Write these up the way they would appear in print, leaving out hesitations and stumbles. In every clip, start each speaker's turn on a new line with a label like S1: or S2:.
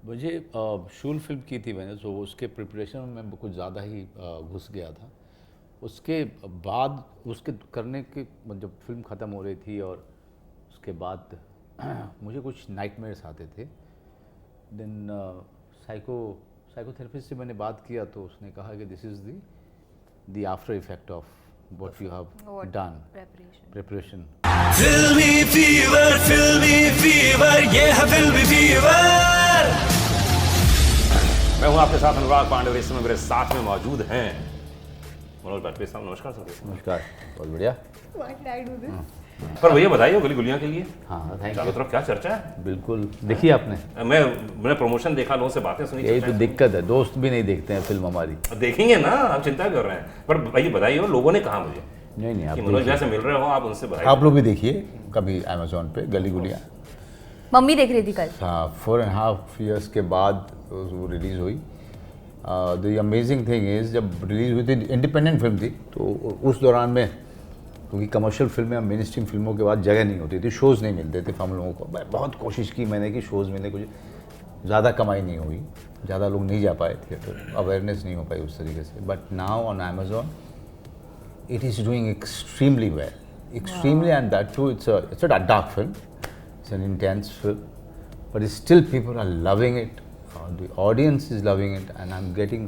S1: मुझे शूल फिल्म की थी मैंने, तो उसके प्रिपरेशन में मैं कुछ ज़्यादा ही घुस गया था। उसके बाद उसके करने के जब फिल्म ख़त्म हो रही थी और उसके बाद मुझे कुछ नाइटमेयर्स आते थे। देन साइकोथेरेपिस्ट से मैंने बात किया तो उसने कहा कि this is the after effect of what you have done preparation.
S2: फिल्मी फीवर, ये है फिल्मी फीवर। मैं हूं आपके साथ अनुराग पांडे और इस समय मेरे साथ में मौजूद हैं मनोज बाजपेयी साहब। नमस्कार सर।
S1: नमस्कार, बहुत बढ़िया।
S2: पर भैया बधाई हो गली गुलियां के लिए।
S1: हाँ, थैंक
S2: चारों तरफ क्या चर्चा है।
S1: बिल्कुल, देखिए आपने।
S2: मैंने प्रमोशन देखा, लोगों से बातें सुनी।
S1: यही तो दिक्कत है, दोस्त भी नहीं देखते हैं फिल्म हमारी।
S2: देखेंगे ना, आप चिंता कर रहे हैं। पर भैया बधाई हो, लोगों ने कहा मुझे
S1: नहीं
S2: कि मनोज भैया से मिल रहे हो, आप उनसे बधाई।
S1: आप लोग भी देखिए कभी अमेज़ॉन पे गली गुलियां।
S3: मम्मी देख रही थी कल।
S1: हाँ, 4.5 years के बाद वो रिलीज़ हुई। द अमेजिंग थिंग इज़, जब रिलीज़ हुई थी, इंडिपेंडेंट फिल्म थी, तो उस दौरान में क्योंकि कमर्शियल फिल्में, मेन स्ट्रीम फिल्मों के बाद जगह नहीं होती थी, शोज़ नहीं मिलते थे हम लोगों को। मैं बहुत कोशिश की मैंने कि शोज़ मिले, कुछ ज़्यादा कमाई नहीं हुई, ज़्यादा लोग नहीं जा पाए थिएटर, अवेयरनेस नहीं हो पाई उस तरीके से। But now on Amazon it is doing extremely well, extremely, and that too it's a dark film, it's an intense film, but still people are loving it, the audience is loving it, and I'm getting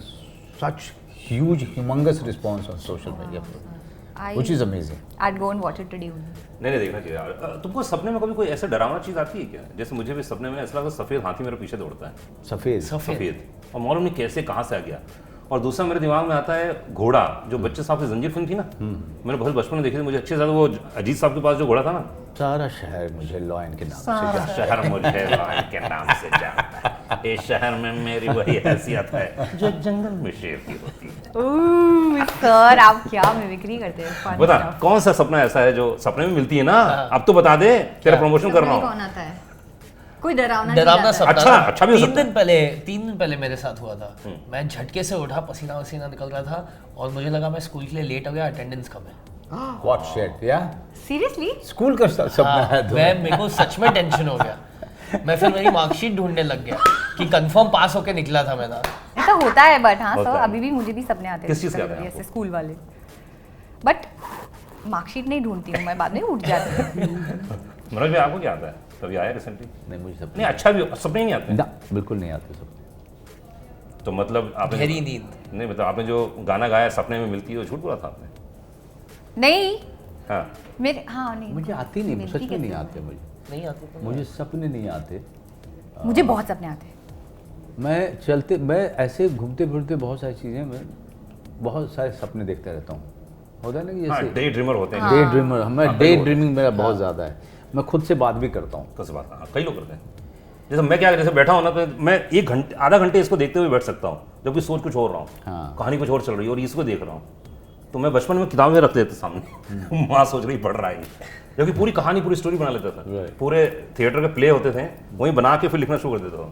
S1: such huge humongous response on social media for it, which is amazing.
S3: I'd go and watch it today only.
S2: नहीं देखना चाहिए यार। तुमको सपने में कभी कोई ऐसा डरावना चीज आती है क्या? जैसे मुझे भी सपने में ऐसा लगा सफेद हाथी मेरे पीछे दौड़ता है। सफेद और मालूम नहीं कैसे कहाँ से आ गया। और दूसरा मेरे दिमाग में आता है घोड़ा, जो बच्चे साहब की जंजीर फिल्म थी ना, मैंने बहुत बचपन में देखी थी। मुझे अच्छे से वो अजीत साहब के पास जो घोड़ा था ना,
S1: सारा शहर मुझे लॉयन के नाम से
S2: सारा शहर मुझे लॉयन के नाम से जानता है। इस शहर में मेरी वही हैसियत है जो जंगल में शेर की होती है।
S3: सर आप क्या मिमिक्री करते हैं।
S2: बता कौन सा सपना ऐसा है जो सपने में मिलती है ना? अब तो बता दे, तेरा प्रमोशन कर रहा हूँ।
S3: कौन आता है? कोई डरावना
S4: सपना।
S2: अच्छा भी हो सकता है।
S4: 3 दिन पहले मेरे साथ हुआ था। मैं झटके से उठा, पसीना वसीना निकल रहा था और मुझे लगा मैं स्कूल के लिए लेट हो गया, अटेंडेंस कम है।
S1: What shit, yeah?
S3: Seriously?
S1: School का सपना है तो
S4: मेरे को सच में टेंशन हो गया। मैं फिर मेरी मार्कशीट ढूंढने लग गया कि कंफर्म पास होके निकला था मैं।
S3: ऐसा होता है, बट हाँ सर, अभी भी मुझे भी सपने आते हैं।
S2: किस चीज़ के आते हैं
S3: ऐसे स्कूल वाले। बट मार्कशीट नहीं ढूंढती हूँ मैं, बाद में उठ जाती हूँ।
S2: मनोज भाई आपको क्या आता है? कभी आया रिसेंटली?
S1: नहीं, मुझे सपने
S2: नहीं, अच्छा भी सपने नहीं आते
S1: ना, बिल्कुल नहीं आते सपने।
S2: तो मतलब आपने
S4: गहरी नींद
S2: नहीं, मतलब आपने जो गाना गाया सपने में मिलती है, वो झूठ बोला था आपने?
S3: नहीं,
S2: हाँ
S3: मेरे नहीं,
S1: मुझे आती नहीं,
S3: मिलती
S1: सच में
S3: कैसे
S1: नहीं
S3: है?
S1: आते मुझे।
S4: नहीं आती तो
S1: मुझे सपने नहीं आते।
S3: मुझे बहुत सपने आते हैं।
S1: मैं ऐसे घूमते फिरते बहुत सारी चीज़ें, मैं बहुत सारे सपने देखते रहता हूँ। होता है ना कि
S2: हाँ,
S1: जैसे
S2: डे ड्रीमर होते हैं।
S1: डे ड्रीमर, मैं डे ड्रीमिंग मेरा बहुत ज़्यादा है। मैं खुद से बात भी करता हूँ।
S2: तो बात हाँ, कई लोग करते हैं। जैसे मैं क्या, जैसे बैठा हूँ ना, तो मैं 1 घंटे आधा घंटे इसको देखते हुए बैठ सकता हूँ, जबकि सोच कुछ और रहा हूँ।
S1: हाँ।
S2: कहानी कुछ और चल रही है और इसको देख रहा हूँ। तो मैं बचपन में किताबें रख लेता सामने, माँ सोच रही पढ़ रहा है, जबकि पूरी कहानी, पूरी स्टोरी बना लेता था।
S1: Right.
S2: पूरे थिएटर के प्ले होते थे, वहीं बना के फिर लिखना शुरू कर देता था।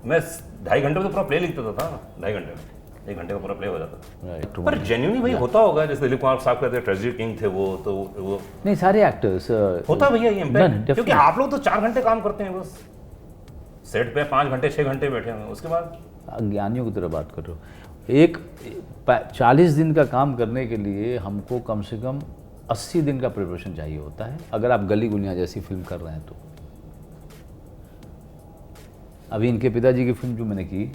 S2: मैं 2.5 घंटे में तो पूरा प्ले लिख देता था। 2.5 घंटे में 1 घंटे का पूरा प्ले हो जाता था।
S1: Right.
S2: पर जेन्युइनली भाई होता होगा, जैसे दिलीप कुमार साहब कहते हैं ट्रेजेडी किंग थे वो, तो वो
S1: नहीं, सारे एक्टर्स
S2: होता भैया ये
S1: Done,
S2: इम्पैक्ट। क्योंकि
S1: definitely.
S2: आप लोग तो 4 घंटे काम करते हैं बस सेट पे, 5 घंटे 6 घंटे बैठे हैं, उसके बाद
S1: ज्ञानियों की तरह बात कर रहे हो। 40 दिन का काम करने के लिए हमको कम से कम 80 दिन का प्रिपरेशन चाहिए होता है, अगर आप गली गुनिया जैसी फिल्म कर रहे हैं तो। अभी इनके पिताजी की फिल्म जो मैंने की,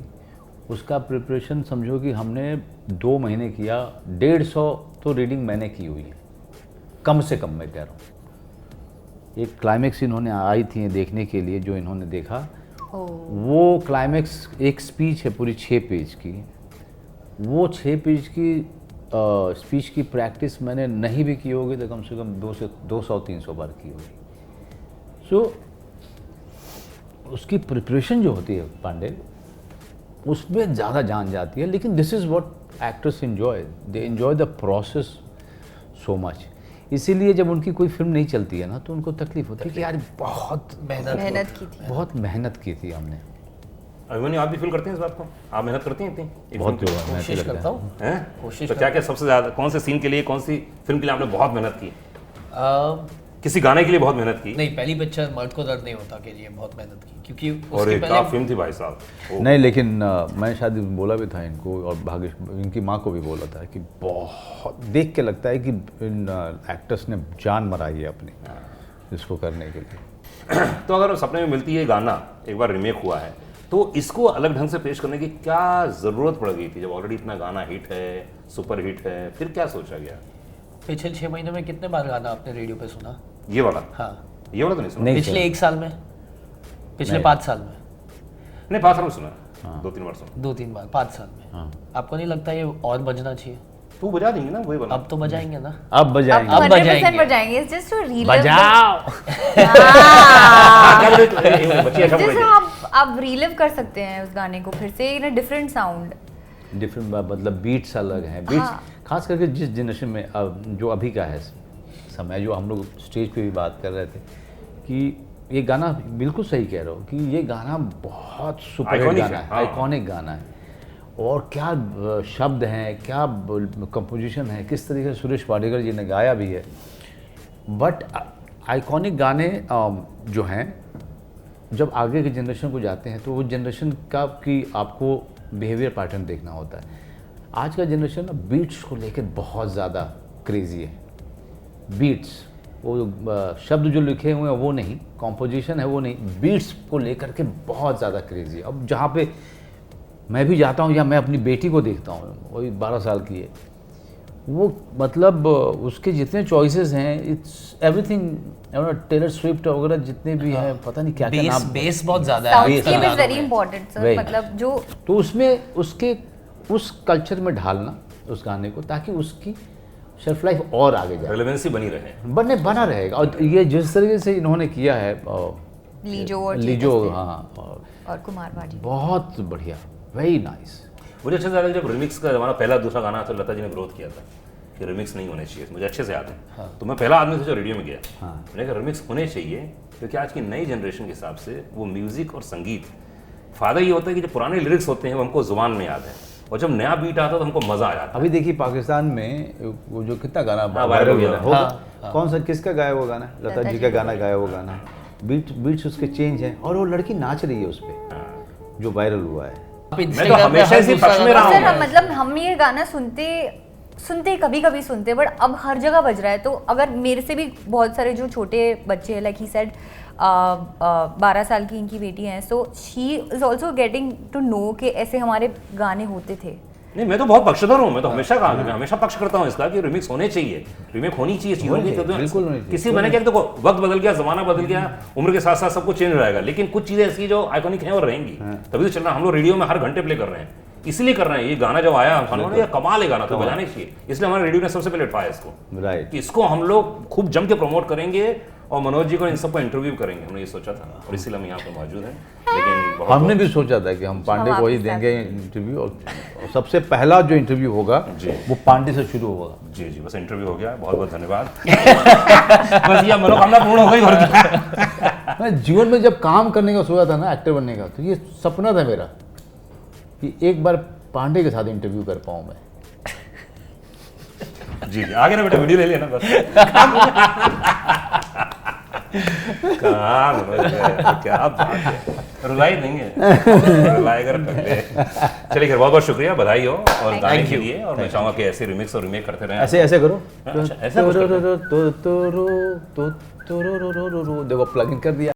S1: उसका प्रिपरेशन समझो कि हमने 2 महीने किया। 150 तो रीडिंग मैंने की हुई है, कम से कम मैं कह रहा हूँ। एक क्लाइमेक्स इन्होंने आई थी देखने के लिए, जो इन्होंने देखा, वो क्लाइमेक्स एक स्पीच है पूरी 6 पेज की। वो 6 पेज की स्पीच की प्रैक्टिस मैंने नहीं भी की होगी तो कम से कम 200-300 बार की होगी। सो उसकी प्रिपरेशन जो होती है पांडे, उसमें ज़्यादा जान जाती है। लेकिन this is what actors enjoy, they enjoy the process so much. इसीलिए जब उनकी कोई फिल्म नहीं चलती है ना, तो उनको तकलीफ होती है कि यार बहुत
S3: मेहनत की थी।
S1: बहुत मेहनत की थी हमने।
S2: अभिमन्यु आप भी फील करते हैं इस बात को? आप मेहनत करती हैं इतनी?
S1: बहुत
S4: कोशिश करता हूँ।
S2: कोशिश तो क्या क्या सबसे ज़्यादा कौन से सीन के लिए, कौन सी फिल्म के लिए आपने बहुत मेहनत की? किसी गाने के लिए बहुत मेहनत की?
S4: नहीं, पहली पिक्चर मर्द को दर्द नहीं होता के लिए बहुत मेहनत की, क्योंकि
S2: और
S4: उसके
S2: एक
S4: पहले
S2: फिल्म थी भाई साहब।
S1: नहीं, लेकिन मैं शायद बोला भी था इनको, और भाग्य इनकी माँ को भी बोला था कि बहुत देख के लगता है कि इन एक्टर्स ने जान मराई है अपनी इसको करने के लिए।
S2: तो अगर सपने में मिलती है गाना एक बार रीमेक हुआ है, तो इसको अलग ढंग से पेश करने की क्या ज़रूरत पड़ गई थी? जब ऑलरेडी इतना गाना हिट है, सुपर हिट है, फिर क्या सोचा गया?
S4: पिछले 6 महीने में कितने बार गाना आपने रेडियो पे सुना?
S2: ये वाला?
S4: हाँ,
S2: ये वाला तो नहीं सुना।
S1: नहीं
S4: पिछले 1 साल में, पिछले 5 साल में?
S2: नहीं, 5 साल में सुना, 2-3 बार सुना।
S4: 2-3 बार 5 साल में। आपको नहीं लगता ये और बजना चाहिए?
S2: तू बजा देंगे ना वही वाला?
S4: अब तो बजाएंगे ना।
S1: अब बजाएंगे।
S3: अब
S4: अब
S3: 100%
S4: बजाएंगे।
S3: बजाएंगे, it's just to relive
S1: बजाओ।
S2: क्या बोले तो? बच्ची अच्छा बोल रही
S3: जैसे आप रिलिव कर सकते हैं उस गाने को फिर से इन अ डिफरेंट साउंड।
S1: डिफरेंट मतलब बीट्स अलग हैं, बीट्स
S3: हाँ।
S1: खास करके जिस जनरेशन में जो अभी का है समय, जो हम लोग स्टेज पे भी बात कर रहे थे कि ये गाना बिल्कुल सही कह रहे हो कि ये गाना बहुत सुपर हिट
S2: Iconic
S1: गाना
S2: है,
S1: है,
S2: हाँ।
S1: आइकॉनिक गाना है, और क्या शब्द हैं, क्या कंपोजिशन है, किस तरीके से सुरेश वाडेकर जी ने गाया भी है। बट आइकॉनिक गाने जो हैं जब आगे के जनरेशन को जाते हैं तो वो जनरेशन का कि आपको बिहेवियर पैटर्न देखना होता है। आज का जनरेशन ना बीट्स को लेकर बहुत ज़्यादा क्रेजी है। बीट्स, वो शब्द जो लिखे हुए हैं वो नहीं, कॉम्पोजिशन है वो नहीं, बीट्स को लेकर के बहुत ज़्यादा क्रेजी है। अब जहाँ पे मैं भी जाता हूँ या मैं अपनी बेटी को देखता हूँ, वही 12 साल की है, वो मतलब उसके जितने चॉइसेस हैं, इट्स एवरीथिंग, टेलर स्विफ्ट वगैरह जितने भी हैं, पता नहीं क्या क्या नाम।
S4: बेस बहुत ज्यादा है
S3: साउंडस्केप
S4: आजकल
S3: इज वेरी
S4: गानों में।
S3: इंपॉर्टेंट सर,
S1: वही।
S3: मतलब जो
S1: तो उसमें उसके उस कल्चर में ढालना उस गाने को, ताकि उसकी शेल्फ लाइफ और आगे जाए,
S2: रेलेवेंसी बनी रहे।
S1: बना रहेगा। और ये जिस तरीके से इन्होंने किया है
S3: लीजो और
S1: लीजो,
S3: चेतन
S1: हाँ,
S3: और कुमार भाजी,
S1: बहुत बढ़िया, वेरी नाइस।
S2: मुझे अच्छे से याद है जब रिमिक्स का जमाना पहला दूसरा गाना तो लता जी ने विरोध किया था कि रिमिक्स नहीं होने चाहिए, मुझे अच्छे से याद है। तो मैं पहला आदमी था जो रेडियो में गया, मैंने कहा रिमिक्स होने चाहिए, क्योंकि आज की नई जनरेशन के हिसाब से वो म्यूजिक और संगीत फायदा ये होता है कि जो पुराने लिरिक्स होते हैं वो हमको जुबान में याद है, और जब नया बीट आता है तो हमको मजा आ जाता है।
S1: अभी देखिए पाकिस्तान में वो जो कितना गाना
S2: वायरल हो गया।
S1: होगा, कौन सा किसका गाया वो गाना, लता जी का गाना गाया वो गाना, बीट्स उसके चेंज हैं, और वो लड़की नाच रही है उस पे जो वायरल हुआ है।
S2: मैं तो हमेशा इसी पक्ष में रहा हूँ।
S3: सर मतलब हम ये गाना सुनते कभी कभी सुनते, बट अब हर जगह बज रहा है। तो अगर मेरे से भी बहुत सारे जो छोटे बच्चे हैं, लाइक ही सेड 12 साल की इनकी बेटी हैं, so she is also getting to know कि ऐसे हमारे गाने होते थे।
S2: नहीं, मैं तो बहुत पक्षधर हूँ, मैं तो हमेशा कहा, मैं हमेशा पक्ष करता हूँ इसका कि रिमिक्स होने चाहिए, रीमेक होनी चाहिए चीजों की।
S1: बिल्कुल होनी चाहिए।
S2: किसी मैंने क्या, देखो वक्त बदल गया, जमाना बदल गया, उम्र के साथ साथ सब कुछ चेंज हो जाएगा, लेकिन कुछ चीजें ऐसी जो आइकॉनिक हैं और रहेंगी। तभी तो चल रहा है, हम लोग रेडियो में हर घंटे प्ले कर रहे हैं, इसलिए कर रहे हैं। ये गाना जब आया हमने कमाल है गाना, तो बजाने चाहिए, इसलिए हमारे रेडियो ने सबसे पहले उठाया इसको,
S1: राइट।
S2: कि इसको हम लोग खूब जम के प्रमोट करेंगे और मनोज जी को इन सबको इंटरव्यू करेंगे, हमने ये सोचा था, और इसीलिए हम यहाँ पे मौजूद हैं। लेकिन बहुत
S1: हमने भी सोचा था कि हम पांडे को ही देंगे इंटरव्यू, और सबसे पहला जो इंटरव्यू होगा वो पांडे से शुरू होगा।
S2: जी जी, बस इंटरव्यू हो गया, बहुत बहुत धन्यवाद। बस ये मनोकामना पूर्ण हो गई, और क्या।
S1: मैं जीवन में जब काम करने का सोचा था ना, एक्टर बनने का, तो ये सपना था मेरा कि एक बार पांडे के साथ इंटरव्यू कर पाऊँ मैं।
S2: जी जी, आगे ना बेटा, वीडियो ले लेना बस। कहाँ मनोज है, क्या बात है, रुलाई देंगे, रुलाई कर ले। चलिए खैर, बहुत बहुत शुक्रिया, बधाई हो और गाने के लिए, और मैं चाहूँगा कि ऐसे रिमिक्स और रीमेक करते रहें।
S1: ऐसे करो,
S2: अच्छा, ऐसा कुछ करते हैं।
S1: देखो प्लग इन कर दिया।